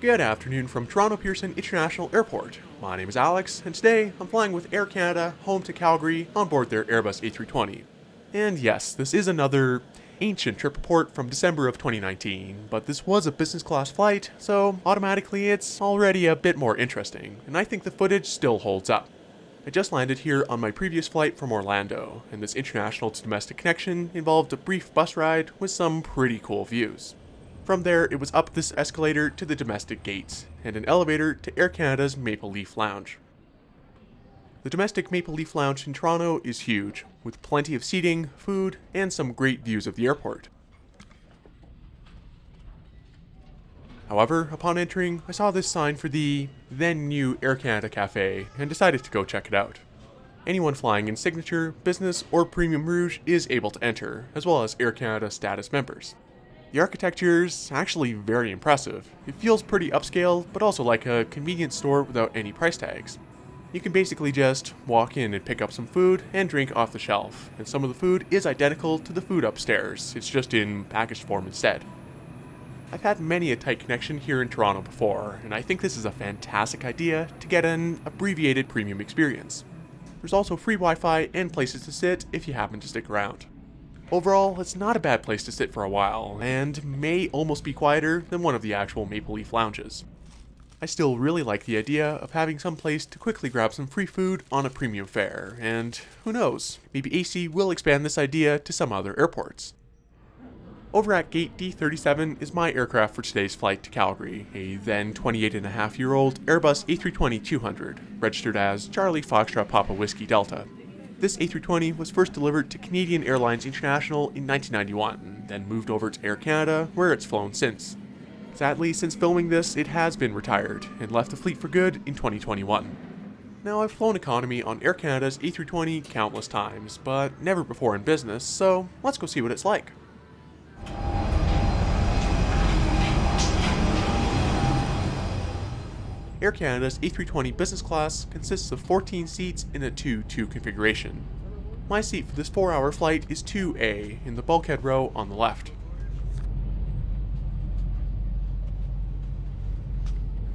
Good afternoon from Toronto-Pearson International Airport. My name is Alex, and today I'm flying with Air Canada home to Calgary on board their Airbus A320. And yes, this is another ancient trip report from December of 2019, but this was a business class flight, so automatically it's already a bit more interesting, and I think the footage still holds up. I just landed here on my previous flight from Orlando, and this international to domestic connection involved a brief bus ride with some pretty cool views. From there, it was up this escalator to the domestic gates, and an elevator to Air Canada's Maple Leaf Lounge. The domestic Maple Leaf Lounge in Toronto is huge, with plenty of seating, food, and some great views of the airport. However, upon entering, I saw this sign for the then-new Air Canada Cafe, and decided to go check it out. Anyone flying in Signature, Business, or Premium Rouge is able to enter, as well as Air Canada status members. The architecture's actually very impressive. It feels pretty upscale, but also like a convenience store without any price tags. You can basically just walk in and pick up some food and drink off the shelf, and some of the food is identical to the food upstairs, it's just in packaged form instead. I've had many a tight connection here in Toronto before, and I think this is a fantastic idea to get an abbreviated premium experience. There's also free Wi-Fi and places to sit if you happen to stick around. Overall, it's not a bad place to sit for a while, and may almost be quieter than one of the actual Maple Leaf lounges. I still really like the idea of having some place to quickly grab some free food on a premium fare, and who knows, maybe AC will expand this idea to some other airports. Over at gate D37 is my aircraft for today's flight to Calgary, a then 28.5-year-old Airbus A320-200, registered as Charlie Foxtrot Papa Whiskey Delta. This A320 was first delivered to Canadian Airlines International in 1991, then moved over to Air Canada, where it's flown since. Sadly, since filming this, it has been retired, and left the fleet for good in 2021. Now, I've flown economy on Air Canada's A320 countless times, but never before in business, so let's go see what it's like. Air Canada's A320 business class consists of 14 seats in a 2-2 configuration. My seat for this 4-hour flight is 2A in the bulkhead row on the left.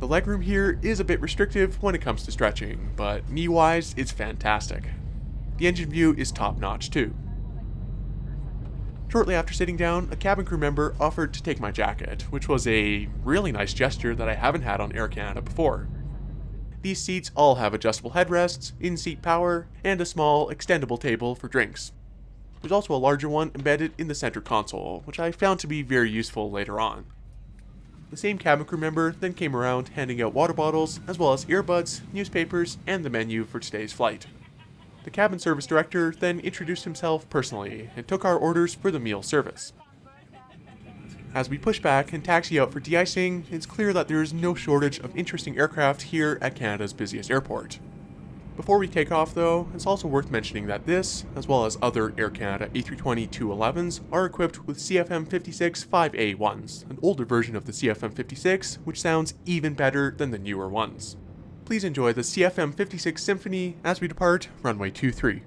The legroom here is a bit restrictive when it comes to stretching, but knee-wise, it's fantastic. The engine view is top-notch too. Shortly after sitting down, a cabin crew member offered to take my jacket, which was a really nice gesture that I haven't had on Air Canada before. These seats all have adjustable headrests, in-seat power, and a small, extendable table for drinks. There's also a larger one embedded in the center console, which I found to be very useful later on. The same cabin crew member then came around handing out water bottles, as well as earbuds, newspapers, and the menu for today's flight. The cabin service director then introduced himself personally and took our orders for the meal service. As we push back and taxi out for de-icing, it's clear that there is no shortage of interesting aircraft here at Canada's busiest airport. Before we take off though, it's also worth mentioning that this, as well as other Air Canada A320-211s, are equipped with CFM56 5A1s, an older version of the CFM56, which sounds even better than the newer ones. Please enjoy the CFM56 Symphony as we depart runway 23.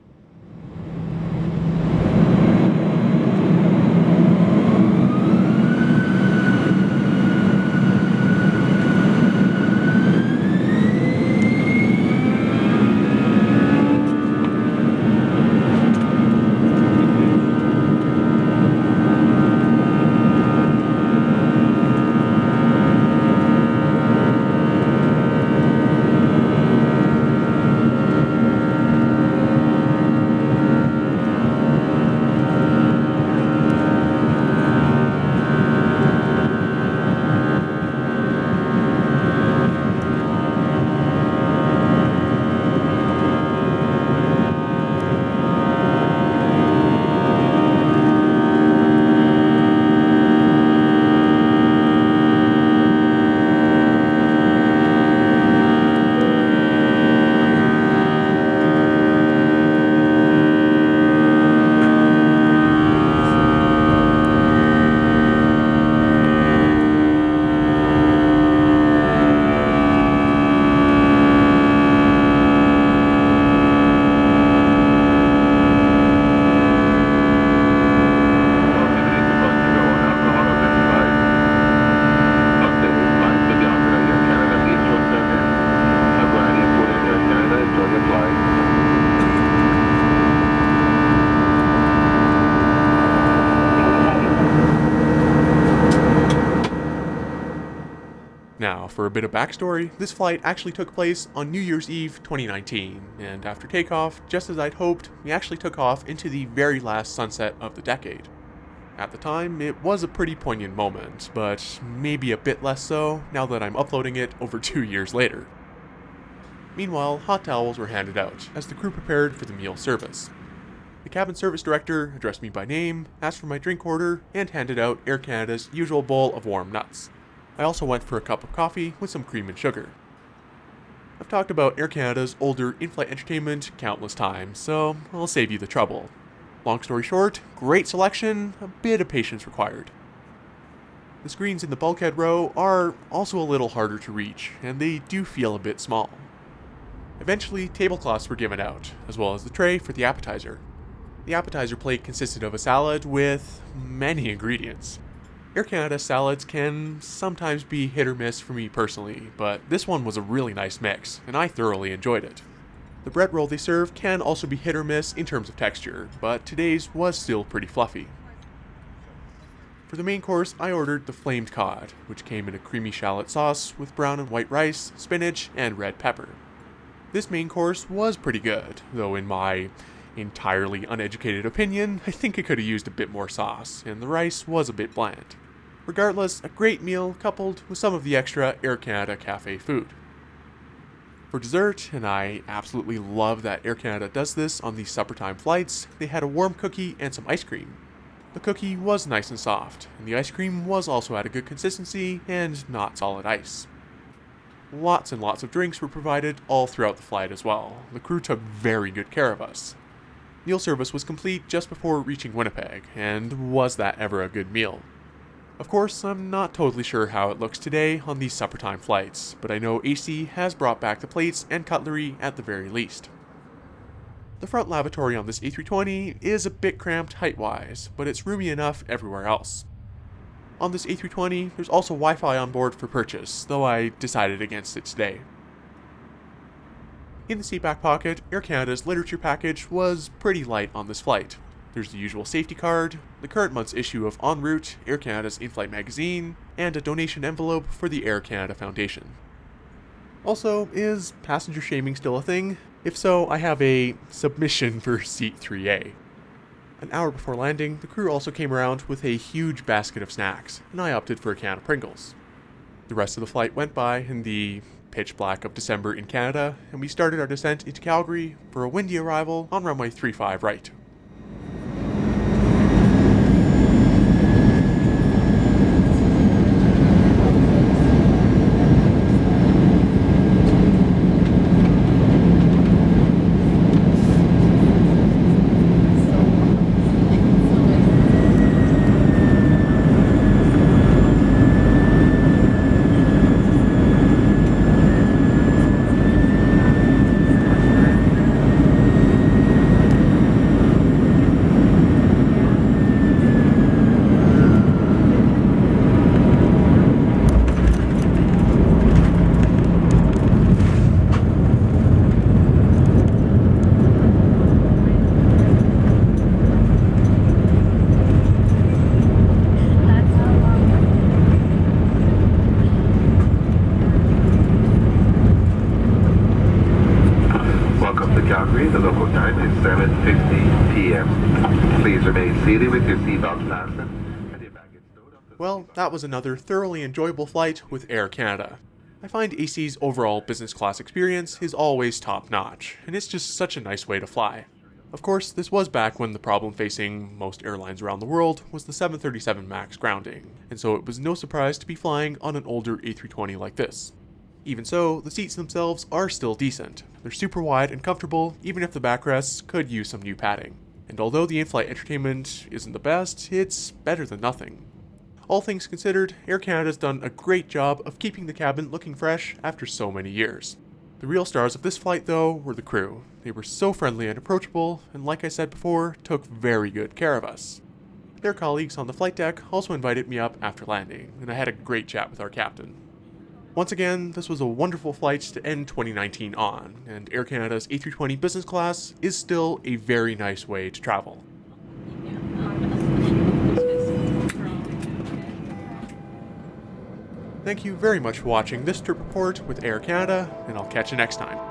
Now, for a bit of backstory, this flight actually took place on New Year's Eve 2019, and after takeoff, just as I'd hoped, we actually took off into the very last sunset of the decade. At the time, it was a pretty poignant moment, but maybe a bit less so now that I'm uploading it over 2 years later. Meanwhile, hot towels were handed out as the crew prepared for the meal service. The cabin service director addressed me by name, asked for my drink order, and handed out Air Canada's usual bowl of warm nuts. I also went for a cup of coffee with some cream and sugar. I've talked about Air Canada's older in-flight entertainment countless times, so I'll save you the trouble. Long story short, great selection, a bit of patience required. The screens in the bulkhead row are also a little harder to reach, and they do feel a bit small. Eventually, tablecloths were given out, as well as the tray for the appetizer. The appetizer plate consisted of a salad with many ingredients. Air Canada salads can sometimes be hit or miss for me personally, but this one was a really nice mix, and I thoroughly enjoyed it. The bread roll they serve can also be hit or miss in terms of texture, but today's was still pretty fluffy. For the main course, I ordered the flamed cod, which came in a creamy shallot sauce with brown and white rice, spinach, and red pepper. This main course was pretty good, though in my entirely uneducated opinion, I think it could have used a bit more sauce, and the rice was a bit bland. Regardless, a great meal coupled with some of the extra Air Canada cafe food. For dessert, and I absolutely love that Air Canada does this on these supper time flights, they had a warm cookie and some ice cream. The cookie was nice and soft, and the ice cream was also at a good consistency and not solid ice. Lots and lots of drinks were provided all throughout the flight as well. The crew took very good care of us. Meal service was complete just before reaching Winnipeg, and was that ever a good meal? Of course, I'm not totally sure how it looks today on these supper time flights, but I know AC has brought back the plates and cutlery at the very least. The front lavatory on this A320 is a bit cramped height-wise, but it's roomy enough everywhere else. On this A320, there's also Wi-Fi on board for purchase, though I decided against it today. In the seat back pocket, Air Canada's literature package was pretty light on this flight. There's the usual safety card, the current month's issue of En Route, Air Canada's in-flight magazine, and a donation envelope for the Air Canada Foundation. Also, is passenger shaming still a thing? If so, I have a submission for seat 3A. An hour before landing, the crew also came around with a huge basket of snacks, and I opted for a can of Pringles. The rest of the flight went by in the pitch black of December in Canada, and we started our descent into Calgary for a windy arrival on runway 35 right. Calgary, the local time is 7:50 p.m. Please remain seated with your seatbelt fastened and your baggage stowed up. Well, that was another thoroughly enjoyable flight with Air Canada. I find AC's overall business class experience is always top-notch, and it's just such a nice way to fly. Of course, this was back when the problem facing most airlines around the world was the 737 MAX grounding, and so it was no surprise to be flying on an older A320 like this. Even so, the seats themselves are still decent. They're super wide and comfortable, even if the backrests could use some new padding. And although the in-flight entertainment isn't the best, it's better than nothing. All things considered, Air Canada's done a great job of keeping the cabin looking fresh after so many years. The real stars of this flight, though, were the crew. They were so friendly and approachable, and like I said before, took very good care of us. Their colleagues on the flight deck also invited me up after landing, and I had a great chat with our captain. Once again, this was a wonderful flight to end 2019 on, and Air Canada's A320 business class is still a very nice way to travel. Thank you very much for watching this trip report with Air Canada, and I'll catch you next time.